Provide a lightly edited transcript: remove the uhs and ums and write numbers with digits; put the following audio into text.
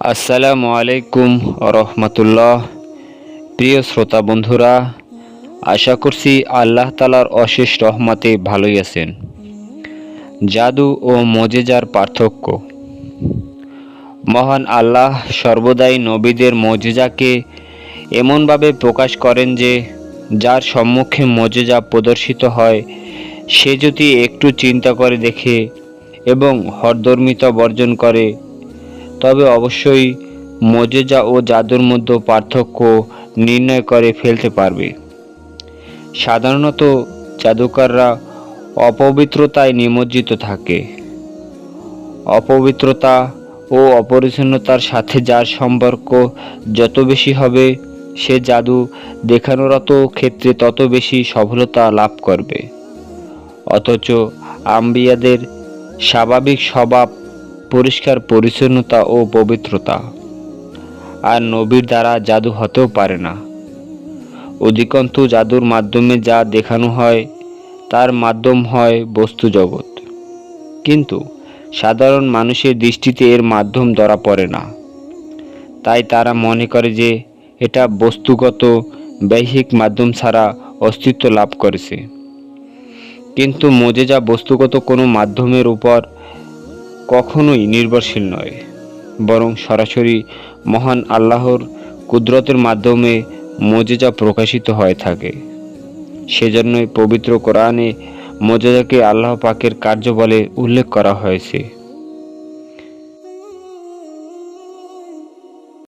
আসসালামু আলাইকুম রহমতুল্লাহ। প্রিয় শ্রোতা বন্ধুরা, আশা করছি আল্লাহ তালার অশেষ রহমতে ভালোই আছেন। জাদু ও মজেজার পার্থক্য। মহান আল্লাহ সর্বদাই নবীদের মজেজাকে এমনভাবে প্রকাশ করেন যে যার সম্মুখে মজেজা প্রদর্শিত হয় সে যদি একটু চিন্তা করে দেখে এবং হঠধর্মিতা বর্জন করে তবে অবশ্যই মজেজা ও জাদুর মধ্যে পার্থক্য নির্ণয় করে ফেলতে পারবে। সাধারণত জাদুকররা অপবিত্রতায় নিমজ্জিত থাকে। অপবিত্রতা ও অপরিচ্ছন্নতার সাথে যার সম্পর্ক যত বেশি হবে সে জাদু দেখানোরত ক্ষেত্রে তত বেশি সফলতা লাভ করবে। অথচ আম্বিয়াদের স্বাভাবিক স্বভাব পরিষ্কার পরিচ্ছন্নতা ও পবিত্রতা, আর নবীর দ্বারা জাদু হতেও পারে না। অধিকন্তু জাদুর মাধ্যমে যা দেখানো হয় তার মাধ্যম হয় বস্তু জগৎ, কিন্তু সাধারণ মানুষের দৃষ্টিতে এর মাধ্যম ধরা পড়ে না। তাই তারা মনে করে যে এটা বস্তুগত বাহ্যিক মাধ্যম ছাড়া অস্তিত্ব লাভ করেছে। কিন্তু মজেজা বস্তুগত কোনো মাধ্যমের উপর কখনোই নির্ভরশীল নয়, বরং সরাসরি মহান আল্লাহর কুদরতের মাধ্যমে মজেজা প্রকাশিত হয়ে থাকে। সেজন্যই পবিত্র কোরআনে মজেজাকে আল্লাহ পাকের কার্য বলে উল্লেখ করা হয়েছে।